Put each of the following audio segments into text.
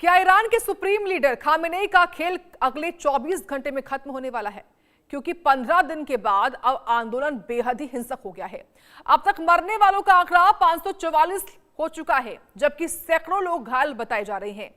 क्या ईरान के supreme leader Khamenei का खेल अगले 24 घंटे में खत्म होने वाला है? क्योंकि 15 दिन के बाद अब आंदोलन बेहद ही हिंसक हो गया है। अब तक मरने वालों का आंकड़ा 544 हो चुका है, जबकि सैकड़ों लोग घायल बताए जा रहे हैं।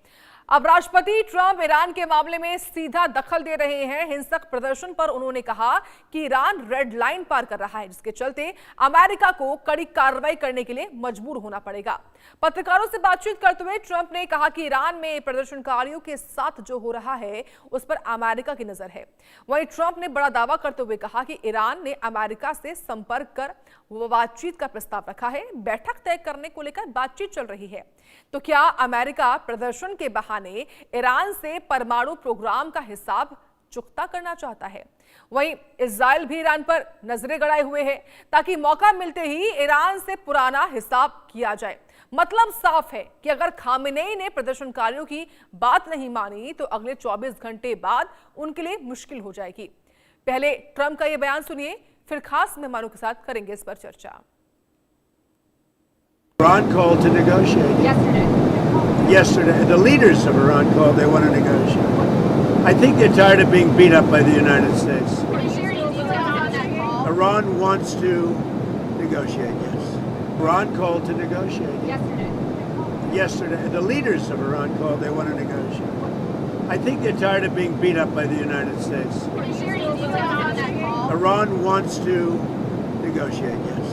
अब राष्ट्रपति ट्रंप ईरान के मामले में सीधा दखल दे रहे हैं। हिंसक प्रदर्शन पर उन्होंने कहा कि ईरान रेड लाइन पार कर रहा है, जिसके चलते अमेरिका को कड़ी कार्रवाई करने के लिए मजबूर होना पड़ेगा। पत्रकारों से बातचीत करते हुए ट्रंप ने कहा कि ईरान में प्रदर्शनकारियों के साथ जो हो रहा है उस पर अमेरिका की नजर है। वहीं ट्रंप ने बड़ा दावा करते हुए कहा कि ईरान ने अमेरिका से संपर्क कर बातचीत का प्रस्ताव रखा है। बैठक तय करने को लेकर बातचीत चल रही है। तो क्या अमेरिका प्रदर्शन के बहाने ईरान से परमाणु प्रोग्राम का हिसाब चुकता करना चाहता है? वहीं इजराइल भी ईरान पर नजरें गड़ाए हुए है, ताकि मौका मिलते ही ईरान से पुराना हिसाब किया जाए। मतलब साफ है कि अगर खामेनेई ने प्रदर्शनकारियों की बात नहीं मानी तो अगले 24 घंटे बाद उनके लिए मुश्किल हो जाएगी। पहले ट्रंप का यह बयान सुनिए, फिर खास मेहमानों के साथ करेंगे इस पर चर्चा। Iran called to negotiate. Yesterday, the leaders of Iran called. They want to negotiate. I think they're tired of being beat up by the United States. Iran wants to negotiate. Yes. Iran called to negotiate. Yesterday, the leaders of Iran called. They want to negotiate. I think they're tired of being beat up by the United States. Iran wants to negotiate. Yes.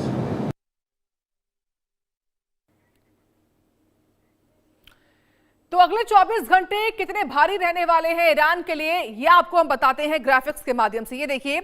तो अगले 24 घंटे कितने भारी रहने वाले हैं Iran के लिए, यह आपको हम बताते हैं ग्राफिक्स के माध्यम से। ये देखिए,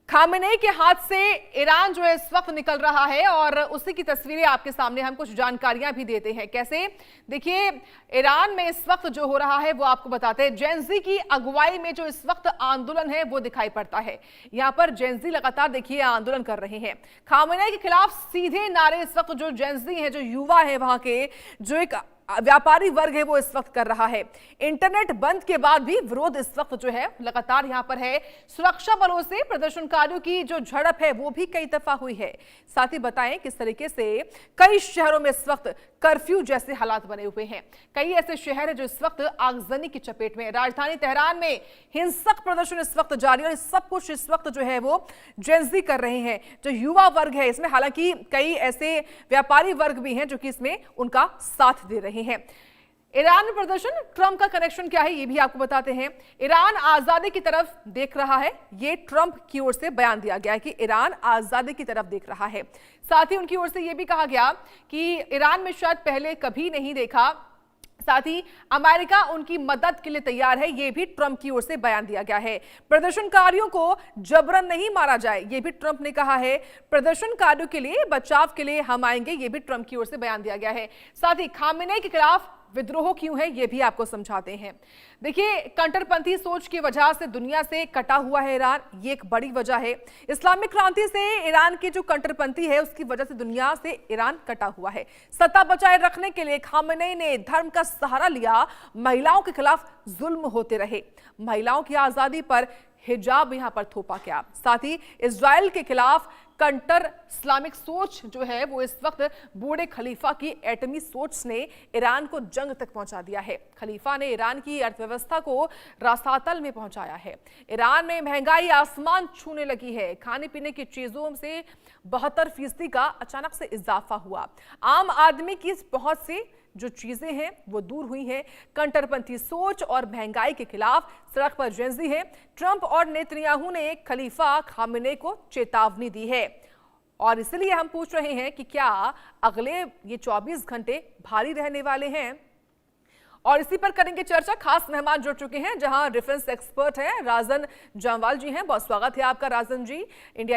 खामेनेई के हाथ से ईरान जो है इस वक्त निकल रहा है और उसी की तस्वीरें आपके सामने हम कुछ जानकारियां भी देते हैं। कैसे? देखिए, ईरान में इस वक्त जो हो रहा है वो आपको बताते हैं। जेनजी की अगुवाई में जो इस वक्त आंदोलन है वो दिखाई पड़ता है। यहां पर जेनजी लगातार देखिए आंदोलन कर रहे हैं। खामेनेई के खिलाफ सीधे नारे इस वक्त जो जेनजी है, जो युवा है वहां के, जो एक व्यापारी वर्ग है, वो इस वक्त कर रहा है। इंटरनेट बंद के बाद भी विरोध इस वक्त जो है लगातार यहां पर है। सुरक्षा बलों से प्रदर्शनकारियों की जो झड़प है वो भी कई दफा हुई है। साथ ही बताएं किस तरीके से कई शहरों में इस वक्त कर्फ्यू जैसे हालात बने हुए हैं। कई ऐसे शहर है जो इस वक्त आगजनी की चपेट में है। राजधानी तेहरान में हिंसक प्रदर्शन इस वक्त जारी है और सब कुछ इस वक्त जो है वो जेनजी कर रहे हैं, जो युवा वर्ग है इसमें। हालांकि कई ऐसे व्यापारी वर्ग भी हैं जो कि इसमें उनका साथ दे रहे हैं। ईरान में प्रदर्शन, ट्रंप का कनेक्शन क्या है ये भी आपको बताते हैं। ईरान आजादी की तरफ देख रहा है, ये ट्रंप की ओर से बयान दिया गया है कि ईरान आजादी की तरफ देख रहा है। साथ ही उनकी ओर से यह भी कहा गया कि ईरान में शायद पहले कभी नहीं देखा। साथ ही अमेरिका उनकी मदद के लिए तैयार है, यह भी ट्रंप की ओर से बयान दिया गया है। प्रदर्शनकारियों को जबरन नहीं मारा जाए, यह भी ट्रंप ने कहा है। प्रदर्शनकारियों के लिए, बचाव के लिए हम आएंगे, यह भी ट्रंप की ओर से बयान दिया गया है। साथ ही खामेनेई के खिलाफ विद्रोह क्यों है ये भी आपको समझाते हैं। देखिए, कट्टरपंथी सोच की वजह से दुनिया से कटा हुआ है ईरान, ये एक बड़ी वजह है। इस्लामिक क्रांति से ईरान की जो कट्टरपंथी है उसकी वजह से दुनिया से ईरान कटा हुआ है। सत्ता बचाए रखने के लिए खामेनेई ने धर्म का सहारा लिया। महिलाओं के खिलाफ जुल्म होते रहे, महिलाओं की आजादी पर हिजाब यहां पर थोपा गया। साथ ही इजराइल के खिलाफ कट्टर इस्लामिक सोच जो है वो इस वक्त बूढ़े खलीफा की एटमी सोच ने ईरान को जंग तक पहुंचा दिया है। खलीफा ने ईरान की अर्थव्यवस्था को रसातल में पहुंचाया है। ईरान में महंगाई आसमान छूने लगी है। खाने पीने की चीजों से 72% का अचानक से इजाफा हुआ। आम आदमी की बहुत सी जो चीजें हैं वो दूर हुई हैं। कट्टरपंथी सोच और महंगाई के खिलाफ सड़क पर जेनजी है। ट्रंप और नेतन्याहू ने खलीफा खामेनेई को चेतावनी दी है और इसलिए हम पूछ रहे हैं कि क्या अगले ये 24 घंटे भारी रहने वाले हैं, और इसी पर करेंगे चर्चा। खास मेहमान जुड़ चुके हैं, जहां डिफेंस एक्सपर्ट हैं राजन जामवाल जी हैं। बहुत स्वागत है आपका राजन जी। इंडिया